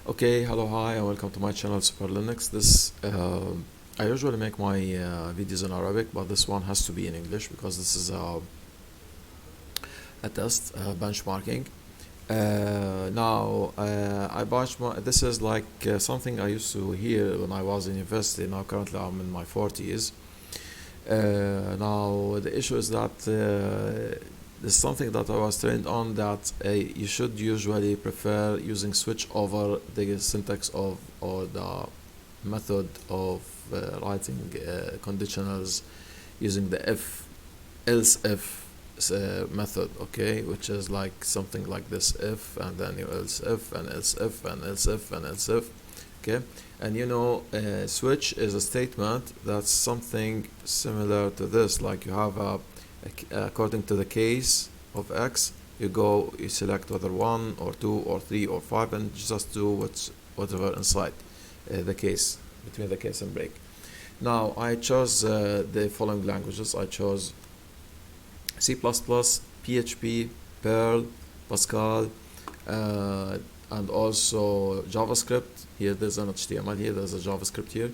Okay, hello, hi, and welcome to my channel Super Linux. I usually make my videos in Arabic, but this one has to be in English because this is a test benchmarking. I benchmark. This is like something I used to hear when I was in university. Now, currently, I'm in my 40s. Now, the issue is that there's something that I was trained on that you should usually prefer using switch over the syntax of or the method of writing conditionals using the if method, okay, which is like something like this: if and then you else if and else if and else if and else if, okay. And switch is a statement that's something similar to this. Like you have according to the case of x, you select whether 1 or 2 or 3 or 5 and just do whatever inside the case, between the case and break. Now I chose the following languages. I chose C++, PHP, Perl, Pascal, and also JavaScript. Here there's an HTML, here there's a JavaScript here,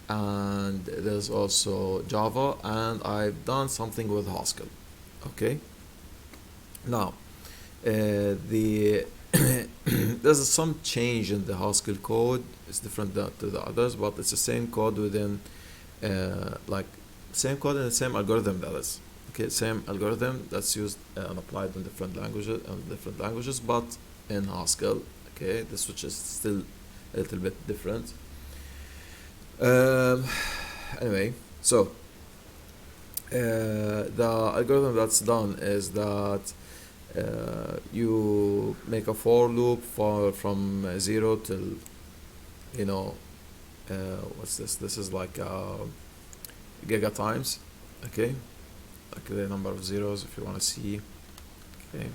and there's also Java, and I've done something with Haskell. Okay. Now, the there's some change in the Haskell code. It's different to the others, but it's the same code within, like, same code and the same algorithm, that is. Okay, same algorithm that's used and applied in different languages, but in Haskell. Okay, the switch is still a little bit different. Anyway, so the algorithm that's done is that you make a for loop from 0 till, what's this? This is like giga times, okay, like the number of zeros if you want to see. Okay,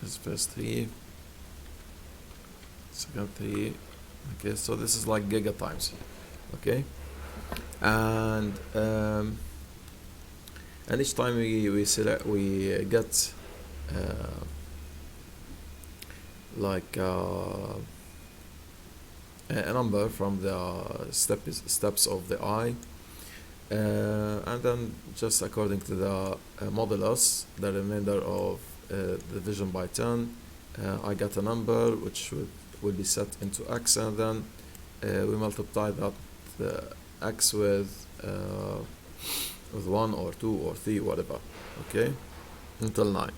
this is first 3, second 3. Okay, so this is like giga times. Okay, and each time we get like a number from the steps of the I, and then just according to the modulus, the remainder of division by 10, I get a number which will be set into x, and then we multiply that x with 1 or 2 or 3, whatever, okay, until 9.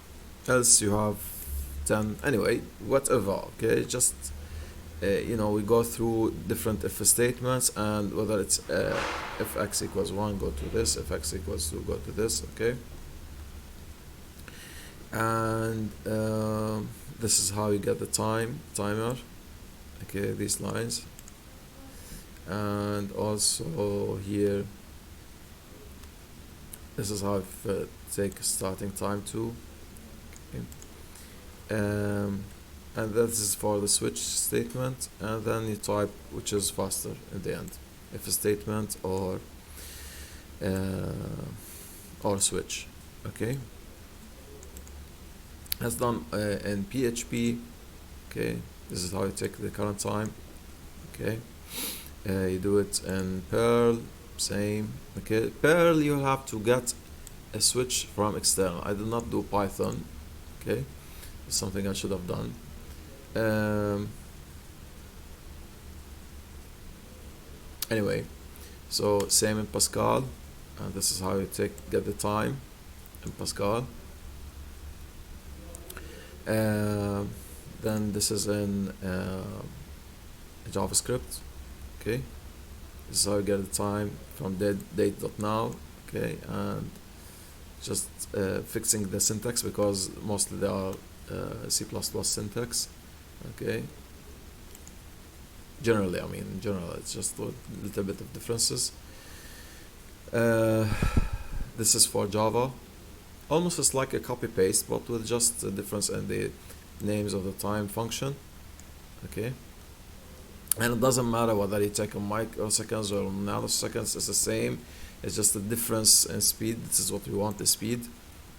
Else you have 10. Anyway, whatever, okay, just we go through different if statements, and whether it's if x equals 1, go to this; if x equals 2, go to this, okay. And this is how you get the timer, okay, these lines. And also here, this is how I take starting time too, okay. And this is for the switch statement, and then you type which is faster in the end, if a statement or switch, okay. That's done in PHP, okay. This is how you take the current time, okay. You do it in Perl, same, okay. Perl, you have to get a switch from external. I did not do Python, okay. It's something I should have done. Anyway, so same in Pascal, and this is how you get the time in Pascal. Then this is in JavaScript, okay. This is how you get the time from date.now, okay, and just fixing the syntax because mostly they are C++ syntax, okay. Generally, in general, it's just a little bit of differences. This is for Java. Almost it's like a copy paste, but with just a difference in the names of the time function, okay. And it doesn't matter whether you take a microseconds or nanoseconds, it's the same. It's just a difference in speed. This is what we want, the speed,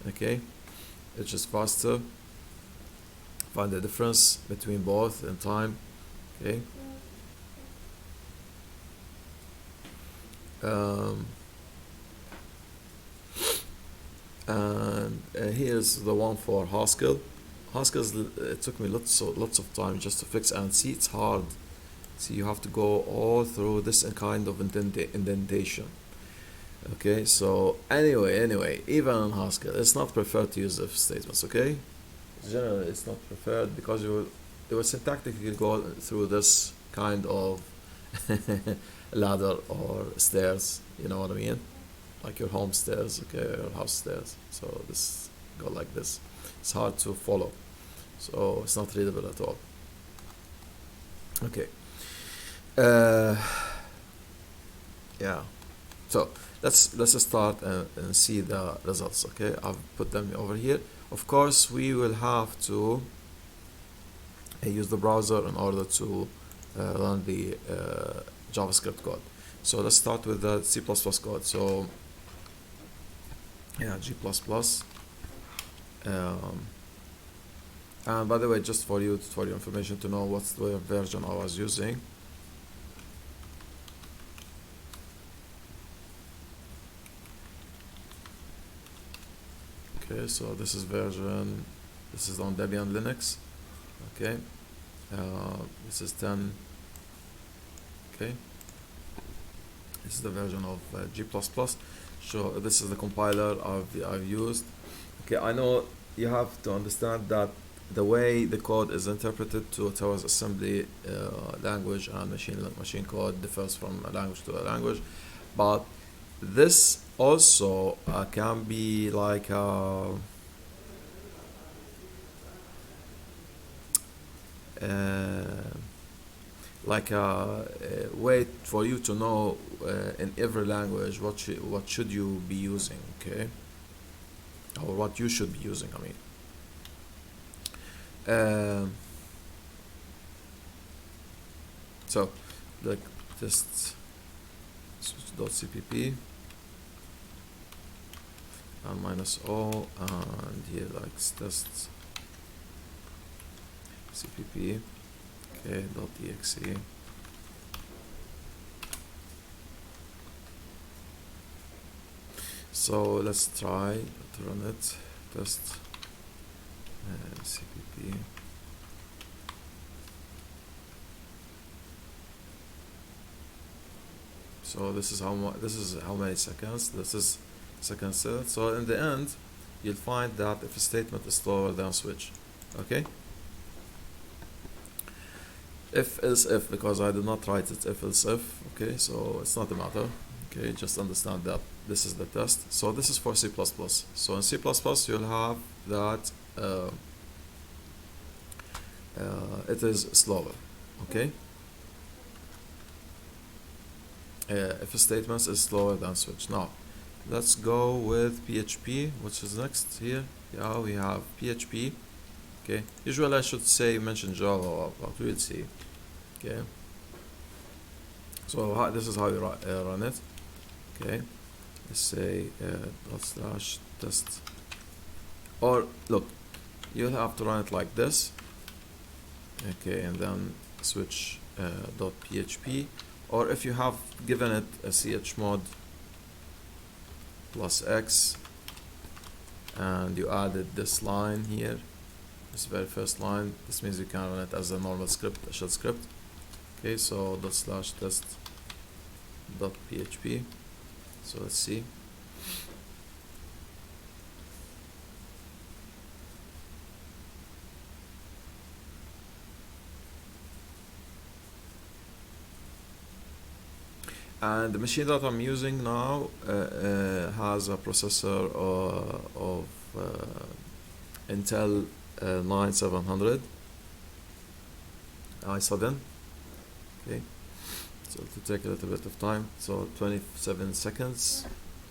okay. It's just faster find the difference between both in time. Okay. And here's the one for Haskell. Haskell's it took me lots of time just to fix, and see, it's hard. See, you have to go all through this kind of indentation. Okay, so anyway, even in Haskell, it's not preferred to use if statements. Okay, generally it's not preferred because you will syntactically go through this kind of ladder or stairs. You know what I mean? Like your home stairs, okay, your house stairs. So this go like this. It's hard to follow, so it's not readable at all. Okay. Yeah. So let's start and see the results. Okay, I've put them over here. Of course, we will have to use the browser in order to run the JavaScript code. So let's start with the C++ code. So yeah, G++. And by the way, just for your information to know what's the version I was using. Okay, so this is on Debian Linux. Okay, this is 10. Okay, this is the version of G++. So this is the compiler I've used. Okay, I know you have to understand that the way the code is interpreted towards assembly language and machine code differs from a language to a language, but this also can be like a way for you to know in every language what should you be using, okay, or what you should be using, I mean. So like test switch.cpp and -o, and here like test cpp, okay, .exe. So let's try to run it. Test cpp. So this is how many seconds. This is second set. So in the end, you'll find that if a statement is slower than switch. Okay. If else if, because I did not write it if else if. Okay, so it's not a matter. Okay, just understand that this is the test. So this is for C++. So in C++ you'll have that it is slower. Okay. If a statement is slower than switch. Now let's go with PHP, which is next here. Yeah, we have PHP. Okay, usually I should say mention Java, but we'll see. Okay, so this is how you run it. Okay, let's say /test, or look, you'll have to run it like this. Okay, and then switch .php, or if you have given it a chmod +x and you added this line here, this very first line, this means you can run it as a normal script, a shell script. Okay, so /test.php. So let's see. And the machine that I'm using now has a processor of Intel 9700 i7. Okay, so to take a little bit of time, so 27 seconds.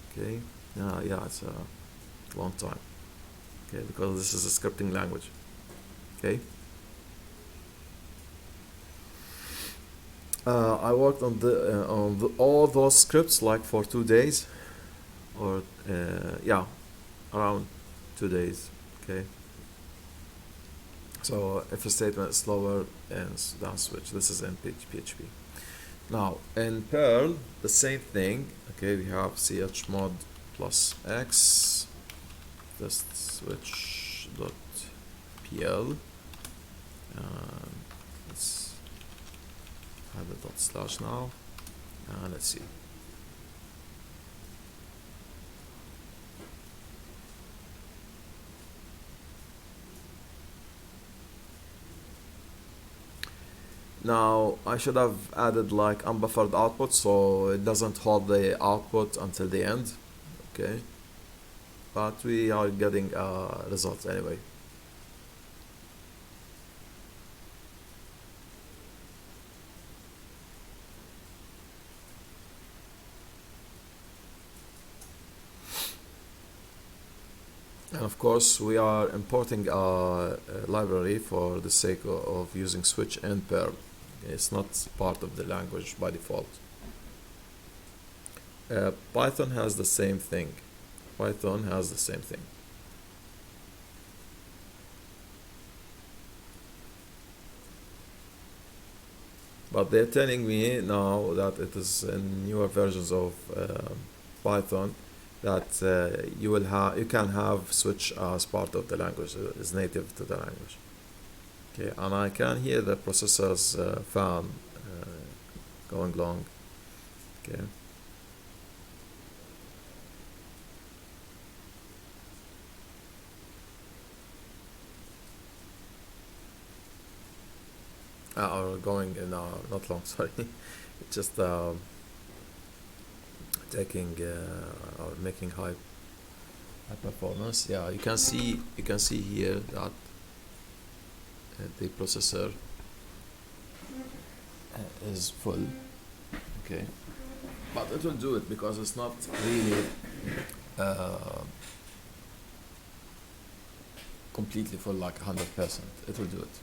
Okay, yeah, it's a long time. Okay, because this is a scripting language. Okay. I worked on all those scripts like for 2 days, or yeah, around 2 days. Okay, So if a statement is slower and down switch, this is in PHP. Now in Perl, the same thing. Okay, we have chmod plus x test switch dot pl. Let's add a dot slash now. Let's see. Now I should have added like unbuffered output so it doesn't hold the output until the end. Okay, but we are getting results anyway. And of course we are importing a library for the sake of using switch and Perl. It's not part of the language by default. Python has the same thing. Python has the same thing. But they're telling me now that it is in newer versions of Python that you can have switch as part of the language, is native to the language. Okay, and I can hear the processor's fan going long. Okay. Or going in not long, sorry. It's just taking or making high performance. Yeah, you can see here that the processor is full. Okay, but it will do it because it's not really completely full, like 100%. It will do it.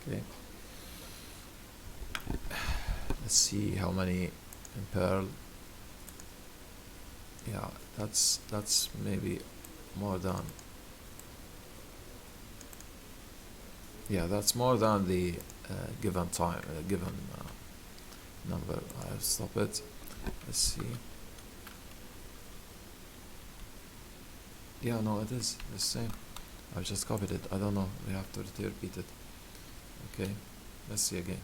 Okay, let's see how many in Perl. Yeah, that's maybe more than, yeah, that's more than the given time, given number. I'll stop it. Let's see. Yeah, no, it is the same. I just copied it. I don't know. We have to repeat it. Okay, let's see again.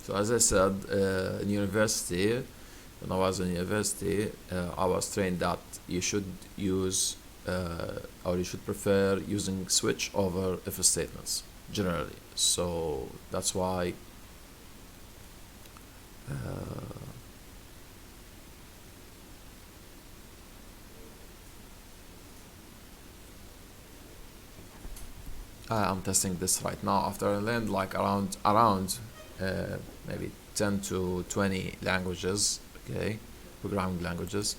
So as I said, in university, when I was in university, I was trained that you should use or you should prefer using switch over if statements generally. So that's why I'm testing this right now after I learned like around maybe 10 to 20 languages, okay, programming languages.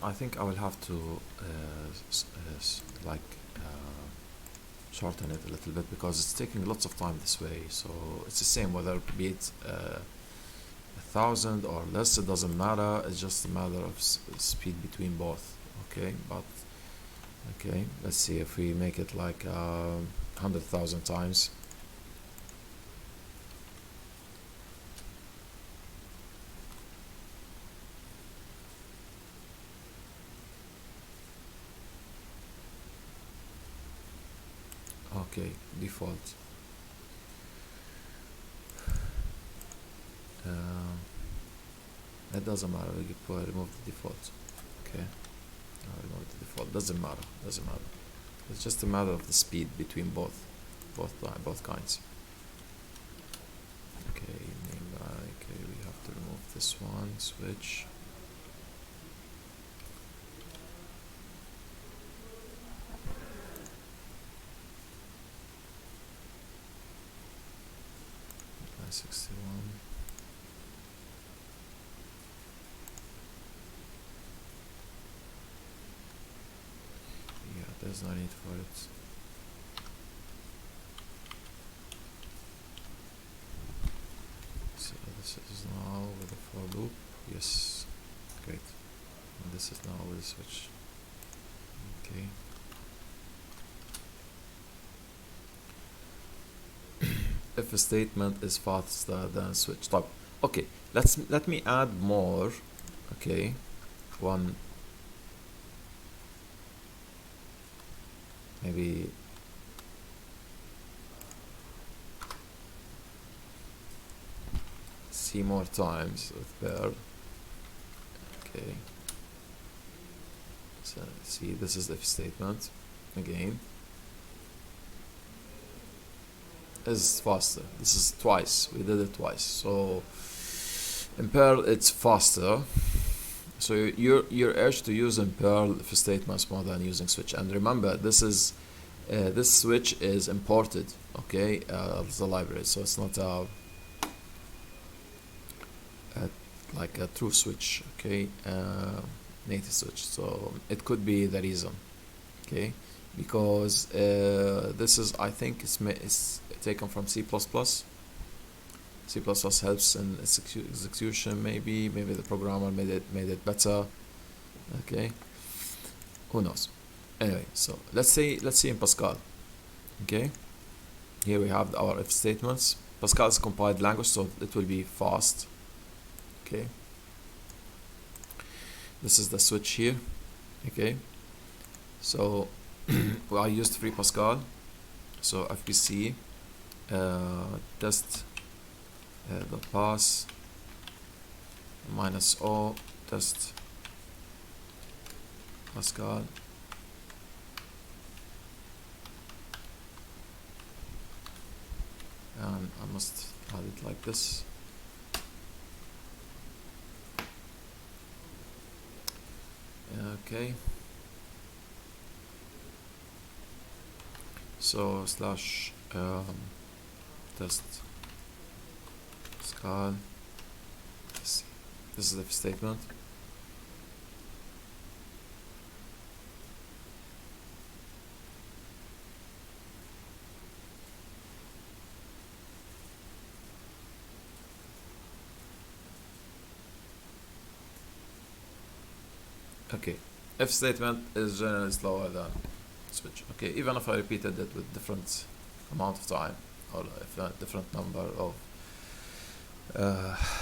I think I will have to like shorten it a little bit because it's taking lots of time this way. So it's the same whether be it 1,000 or less, it doesn't matter. It's just a matter of speed between both. Okay, but okay, let's see if we make it like 100,000 times. Okay, default. It doesn't matter. We can remove the default. Okay, remove the default. Doesn't matter. Doesn't matter. It's just a matter of the speed between both kinds. Okay, name like we have to remove this one. Switch. Line 61. There's no need for it. So this is now with the for loop. Yes, great. And this is now with the switch. Okay. If a statement is faster than switch. Stop. Okay, let me add more. Okay, one. Maybe see more times with Perl. Okay. So see, this is the if statement again. Is faster. This is twice. We did it twice. So in Perl it's faster. So you're urged to use in Perl if statements more than using switch. And remember, this is this switch is imported, okay, as a library. So it's not like a true switch, okay, native switch. So it could be the reason, okay, because this is, I think it's taken from C++. C++ helps in execution. Maybe the programmer made it better. Okay, who knows? Anyway, so let's see in Pascal. Okay, here we have our if statements. Pascal is a compiled language, so it will be fast. Okay, this is the switch here. Okay, so well, I used free Pascal. So fpc test the pass -o test Pascal. And I must add it like this. Okay, so slash test Pascal. Let's see. This is the if statement. Okay, if statement is generally slower than switch. Okay, even if I repeated it with different amount of time, or if a different number of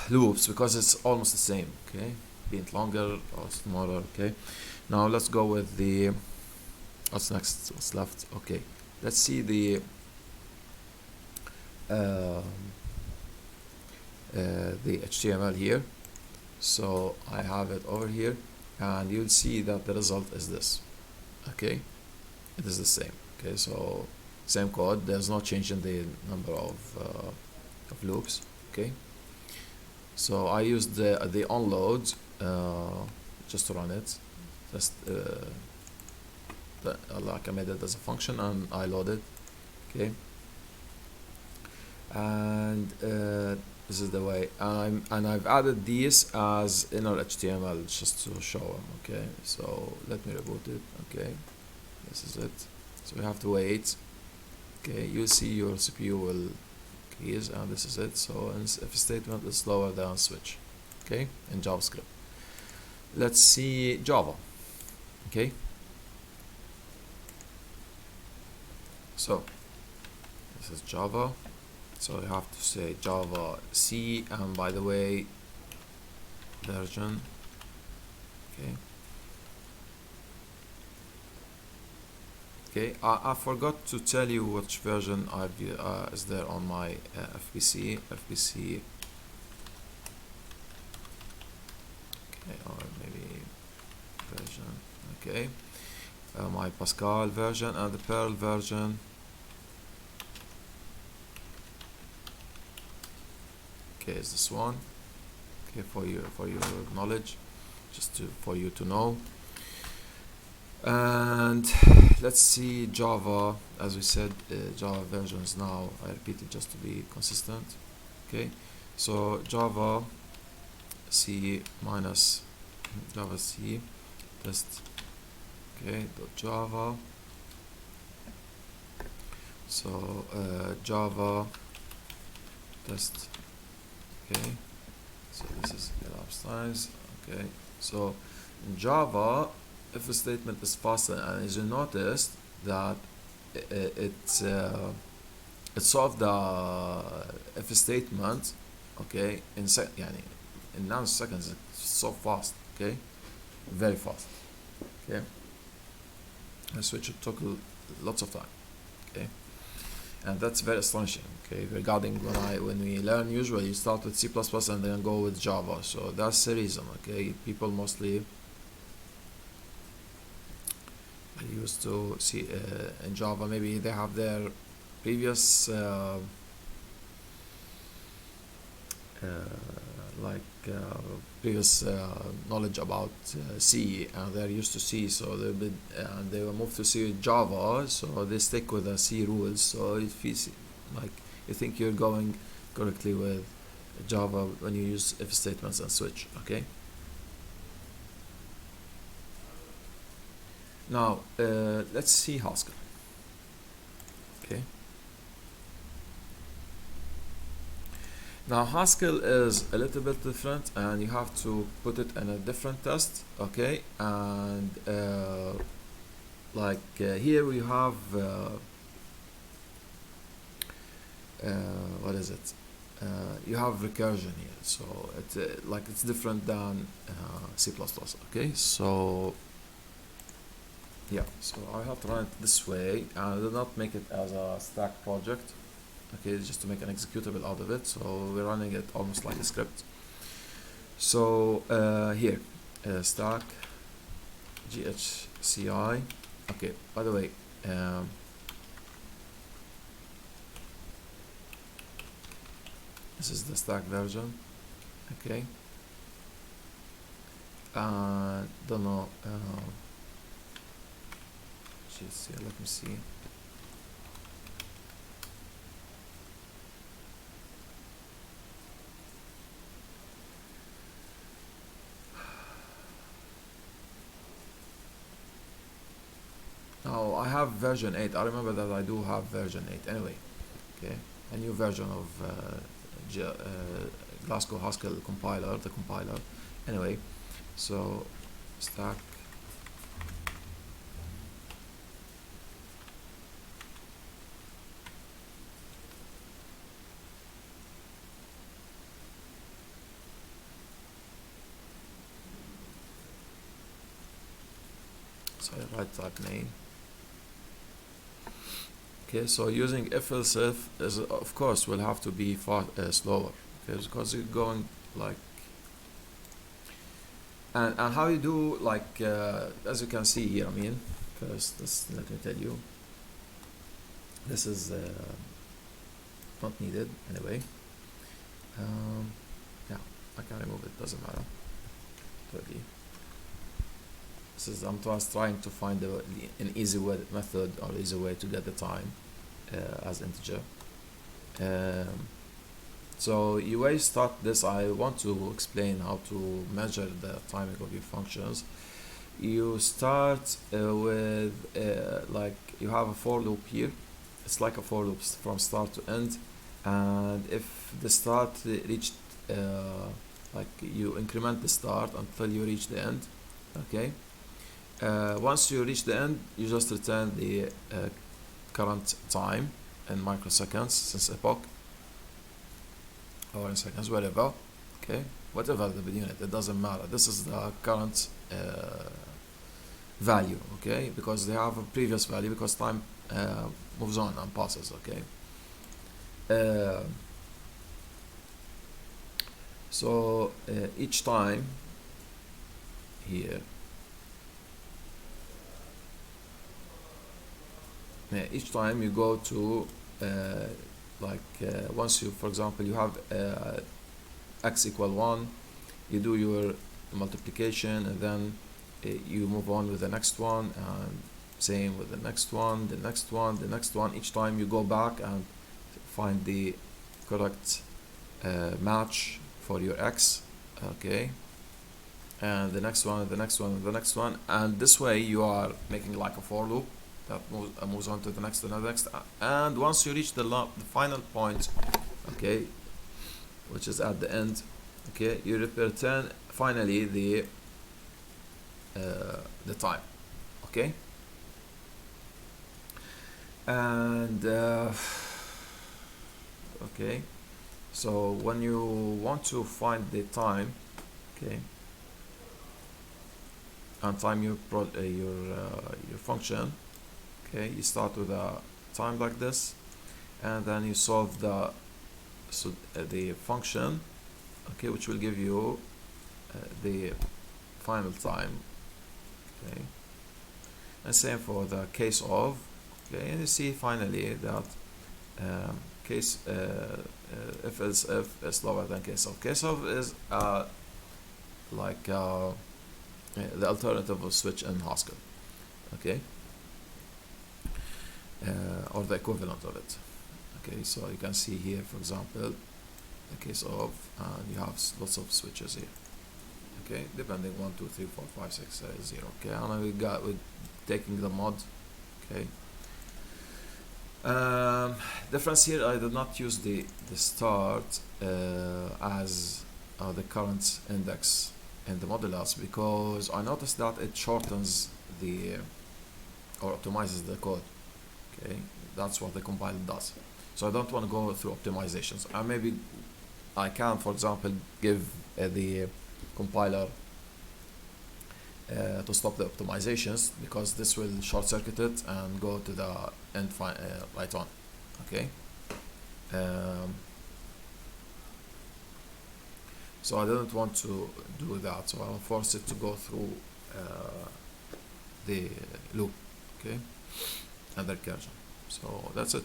loops, because it's almost the same. Okay, be it longer or smaller. Okay, now let's go with the what's next, what's left. Okay, let's see the HTML here. So I have it over here, and you'll see that the result is this. Okay, it is the same. Okay, so same code, there's no change in the number of loops. Okay, so I used the onload just to run it, just like I made it as a function and I loaded. Okay, and this is the way, and I've added these as inner HTML just to show them. Okay, so let me reboot it. Okay, this is it. So we have to wait. okay, you'll see your CPU will increase, and this is it. So if a statement is slower than switch, okay, in JavaScript. Let's see Java. Okay, so this is Java, so you have to say Java C, and by the way, version. Okay, okay, I forgot to tell you which version is there on my FPC. Okay, or maybe version. Okay, my Pascal version and the Perl version. Okay, is this one? Okay, for your knowledge, just for you to know. And let's see Java. As we said, Java versions now. I repeat it just to be consistent. Okay, so Java C minus Java C test. Okay, .java. So Java test. Okay, so this is elapsed times. Okay, so in Java, if a statement is faster, and as you noticed that it solved the if statement, okay, in nanoseconds. It's so fast. Okay, very fast. Okay, a switch it took lots of time. Okay, and that's very astonishing. Okay, regarding when we learn, usually you start with C++ and then go with Java. So that's the reason. Okay, people mostly used to see in Java. Maybe they have their previous previous knowledge about C, and they're used to C, so they will move to C with Java, so they stick with the C rules. So if you see, like, you think you're going correctly with Java when you use if statements and switch. Okay, now let's see Haskell. Okay, now Haskell is a little bit different, and you have to put it in a different test. Okay, and here we have what is it? You have recursion here, so it's different than C++. Okay, so yeah, so I have to run it this way, and I did not make it as a stack project. Okay, just to make an executable out of it, so we're running it almost like a script. So here, stack GHCI. Okay, by the way, this is the stack version. Okay, don't know. Let me see. Now I have version 8. I remember that I do have version 8 anyway. Okay, a new version of Glasgow Haskell compiler, the compiler. Anyway, so stack so I write type name. Okay, so using if-else is, of course, will have to be slower. Okay, because you're going like, and how you do, like, as you can see here. I mean, first, let me tell you, this is not needed anyway. Yeah, I can remove it. Doesn't matter. Totally. This is I'm just trying to find an easy method or easy way to get the time as integer. So you way start this. I want to explain how to measure the timing of your functions. You start with like you have a for loop here. it's like a for loop from start to end, and if the start reached like you increment the start until you reach the end. Okay, once you reach the end, you just return the current time in microseconds since epoch, or in seconds, whatever. Okay, whatever the unit, it doesn't matter. This is the current value. Okay, because they have a previous value, because time moves on and passes. Okay, so each time here, each time you go to once you, for example, you have x equal 1, you do your multiplication, and then you move on with the next one, and same with the next one, the next one, the next one. Each time you go back and find the correct match for your x. Okay, and the next one, the next one, the next one, and this way you are making like a for loop that moves on to the next and the next. And once you reach the final point, okay, which is at the end, okay, you return finally the time. Okay, and okay, so when you want to find the time, okay, and time your function, okay, you start with a time like this, and then you solve the function, okay, which will give you the final time. Okay, and same for the case of. Okay, and you see finally that case if else if is lower than case of. Case of is like the alternative of switch in Haskell. Okay, or the equivalent of it. Okay, so you can see here, for example, the case of, and you have lots of switches here. Okay, depending 1, 2, 3, 4, 5, 6, 0. Okay, and we're taking the mod. Okay, difference here, I did not use the start as the current index in the modulus, because I noticed that it shortens the or optimizes the code. Okay, that's what the compiler does. So I don't want to go through optimizations. Maybe I can, for example, give the compiler to stop the optimizations, because this will short circuit it and go to the end right on. Okay, so I didn't want to do that, so I'll force it to go through the loop. Okay, and the recursion. So that's it.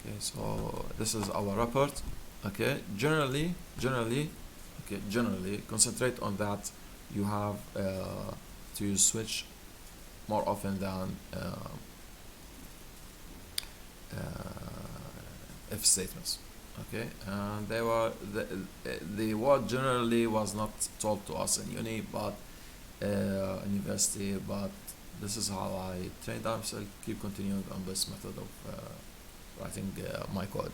Okay, so this is our report. Okay, generally concentrate on that. You have to use switch more often than if statements. Okay, and they were the word generally was not told to us in uni, but university, but this is how I trained up. So I'll keep continuing on this method of writing my code,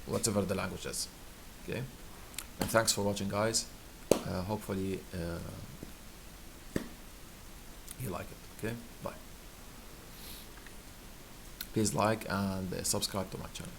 whatever the language is. Okay, and thanks for watching, guys. Hopefully you like it. Okay, bye. Please like and subscribe to my channel.